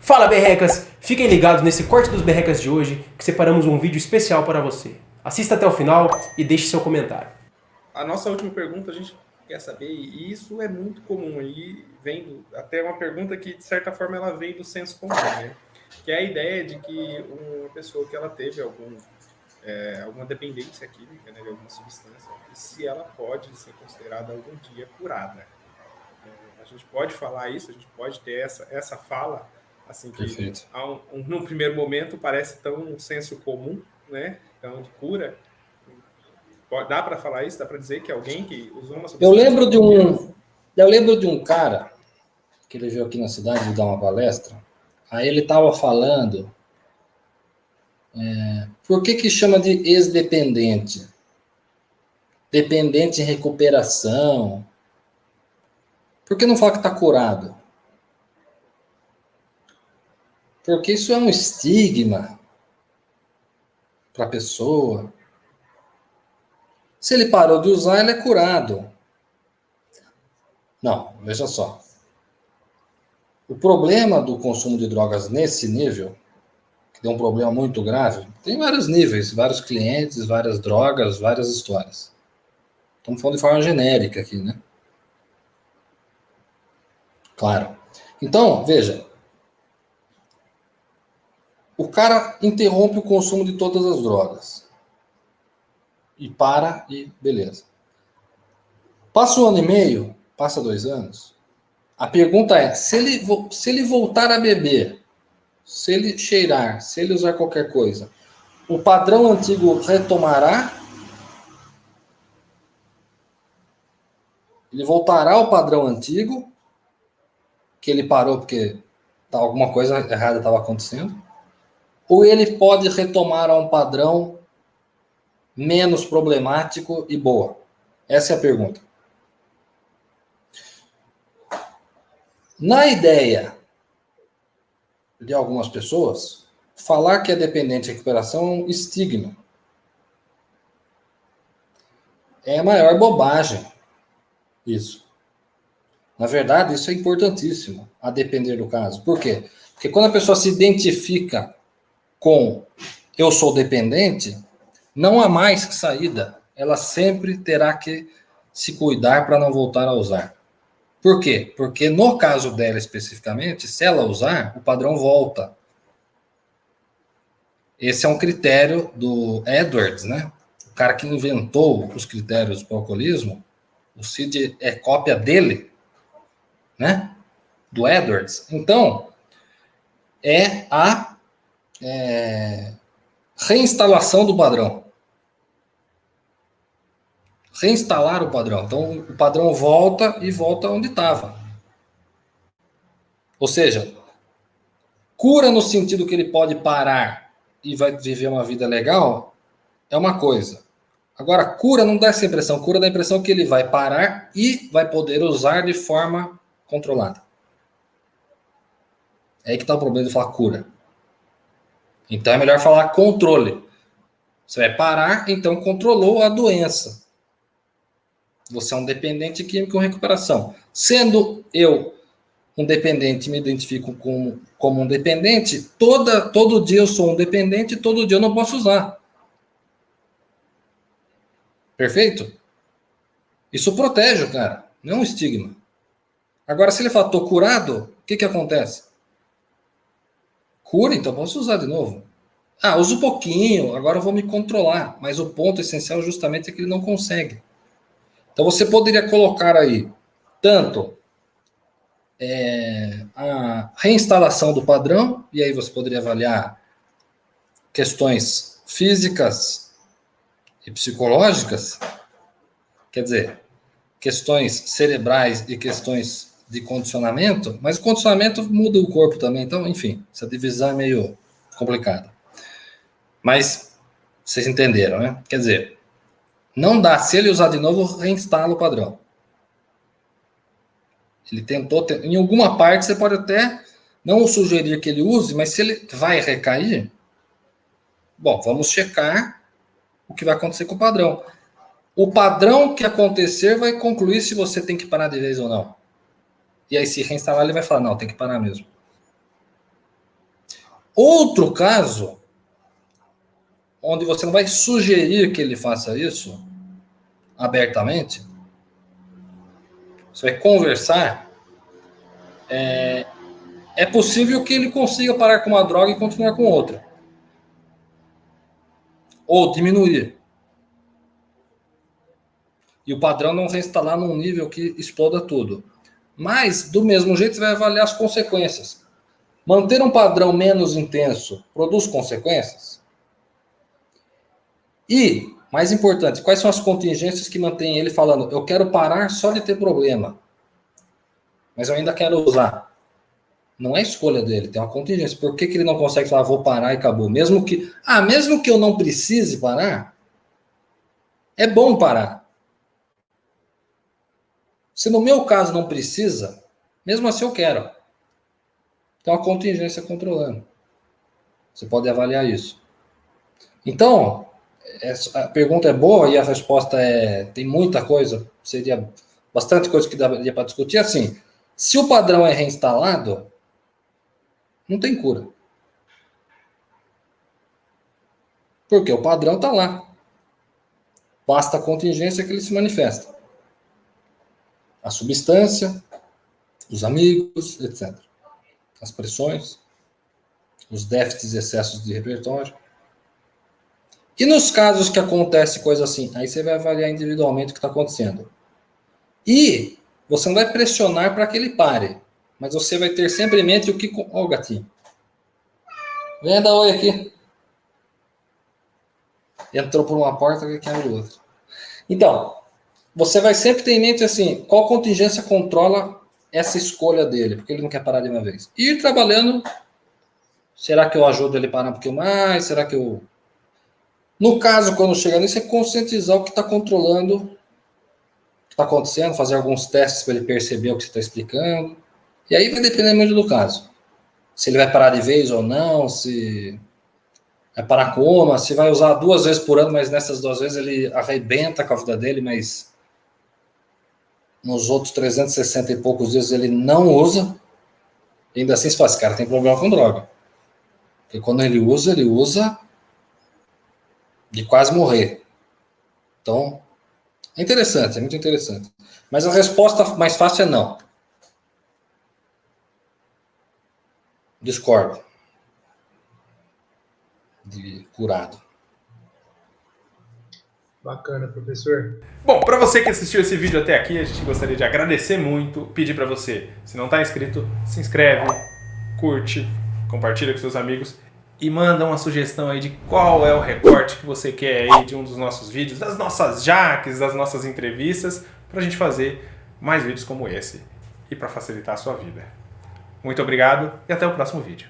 Fala, berrecas! Fiquem ligados nesse corte dos berrecas de hoje, que separamos um vídeo especial para você. Assista até o final e deixe seu comentário. A nossa última pergunta a gente quer saber, e isso é muito comum, e vem até uma pergunta que, de certa forma, ela vem do senso comum, né? Que é a ideia de que uma pessoa que ela teve alguma dependência química, né, de alguma substância, e se ela pode ser considerada algum dia curada. A gente pode falar isso, a gente pode ter essa fala, assim, que Perfeito. num primeiro momento parece tão um senso comum, né? Então, de cura. Dá para falar isso? Dá para dizer que alguém que usou uma substância... Eu lembro de um cara que ele veio aqui na cidade dar uma palestra. Aí ele estava falando por que chama de ex-dependente? Dependente em recuperação. Por que não fala que está curado? Porque isso é um estigma para a pessoa. Se ele parou de usar, ele é curado. Não, veja só. O problema do consumo de drogas nesse nível, que é um problema muito grave, tem vários níveis, vários clientes, várias drogas, várias histórias. Estamos falando de forma genérica aqui, né? Claro. Então, veja. O cara interrompe o consumo de todas as drogas. E para, e beleza. Passa 1 ano e meio, passa 2 anos. A pergunta é, se ele voltar a beber, se ele cheirar, se ele usar qualquer coisa, o padrão antigo retomará? Ele voltará ao padrão antigo, que ele parou porque alguma coisa errada estava acontecendo? Ou ele pode retomar a um padrão menos problemático e boa? Essa é a pergunta. Na ideia de algumas pessoas, falar que é dependente de recuperação é um estigma. É a maior bobagem isso. Na verdade, isso é importantíssimo, a depender do caso. Por quê? Porque quando a pessoa se identifica com eu sou dependente, não há mais saída. Ela sempre terá que se cuidar para não voltar a usar. Por quê? Porque no caso dela especificamente, se ela usar, o padrão volta. Esse é um critério do Edwards, né? O cara que inventou os critérios do alcoolismo. O CID é cópia dele, né? Do Edwards. Então, é a reinstalação do padrão. Reinstalar o padrão. Então, o padrão volta e volta onde estava. Ou seja, cura no sentido que ele pode parar e vai viver uma vida legal é uma coisa. Agora, cura não dá essa impressão. Cura dá a impressão que ele vai parar e vai poder usar de forma controlada. É aí que está o problema de falar cura. Então, é melhor falar controle. Você vai parar, então controlou a doença. Você é um dependente químico em recuperação. Sendo eu um dependente, me identifico como um dependente, todo dia eu sou um dependente, todo dia eu não posso usar. Perfeito? Isso protege o cara, não é um estigma. Agora, se ele fala, tô curado, o que acontece? Cura, então posso usar de novo. Uso pouquinho, agora eu vou me controlar. Mas o ponto essencial justamente é que ele não consegue. Então você poderia colocar aí tanto a reinstalação do padrão, e aí você poderia avaliar questões físicas e psicológicas, quer dizer, questões cerebrais e questões de condicionamento, mas o condicionamento muda o corpo também, então, enfim, essa divisão é meio complicada. Mas vocês entenderam, né? Quer dizer, não dá, se ele usar de novo, reinstala o padrão. Ele tentou, em alguma parte você pode até não sugerir que ele use, mas se ele vai recair, bom, vamos checar o que vai acontecer com o padrão. O padrão que acontecer vai concluir se você tem que parar de vez ou não. E aí, se reinstalar, ele vai falar, não, tem que parar mesmo. Outro caso, onde você não vai sugerir que ele faça isso abertamente, você vai conversar, é possível que ele consiga parar com uma droga e continuar com outra. Ou diminuir. E o padrão não vai instalar num nível que exploda tudo. Mas, do mesmo jeito, você vai avaliar as consequências. Manter um padrão menos intenso produz consequências? E, mais importante, quais são as contingências que mantêm ele falando, eu quero parar só de ter problema, mas eu ainda quero usar? Não é escolha dele, tem uma contingência. Por que ele não consegue falar, vou parar e acabou? Mesmo que eu não precise parar, é bom parar. Se no meu caso não precisa, mesmo assim eu quero. Tem uma contingência controlando. Você pode avaliar isso. Então, a pergunta é boa e a resposta tem muita coisa, seria bastante coisa que daria para discutir. Assim, se o padrão é reinstalado, não tem cura. Porque o padrão está lá. Basta a contingência que ele se manifesta. A substância, os amigos, etc. As pressões, os déficits e excessos de repertório. E nos casos que acontece coisa assim, aí você vai avaliar individualmente o que está acontecendo. E você não vai pressionar para que ele pare, mas você vai ter sempre em mente o que... Ó, o gatinho. Venha dar oi aqui. Entrou por uma porta e quer abrir outra. Então, você vai sempre ter em mente assim, qual contingência controla essa escolha dele, porque ele não quer parar de uma vez. E ir trabalhando, será que eu ajudo ele a parar um pouquinho mais? Será que eu... No caso, quando chegar nisso, é conscientizar o que está controlando, o que está acontecendo, fazer alguns testes para ele perceber o que você está explicando. E aí vai depender muito do caso. Se ele vai parar de vez ou não, se vai parar com uma, se vai usar 2 vezes por ano, mas nessas 2 vezes ele arrebenta com a vida dele, mas nos outros 360 e poucos dias ele não usa. E ainda assim se fala, esse cara tem problema com droga. Porque quando ele usa de quase morrer. Então, é interessante, é muito interessante. Mas a resposta mais fácil é não. Discordo. De curado. Bacana, professor. Bom, para você que assistiu esse vídeo até aqui, a gente gostaria de agradecer muito, pedir para você, se não está inscrito, se inscreve, curte, compartilha com seus amigos e manda uma sugestão aí de qual é o recorte que você quer aí de um dos nossos vídeos, das nossas jaques, das nossas entrevistas, para a gente fazer mais vídeos como esse e para facilitar a sua vida. Muito obrigado e até o próximo vídeo.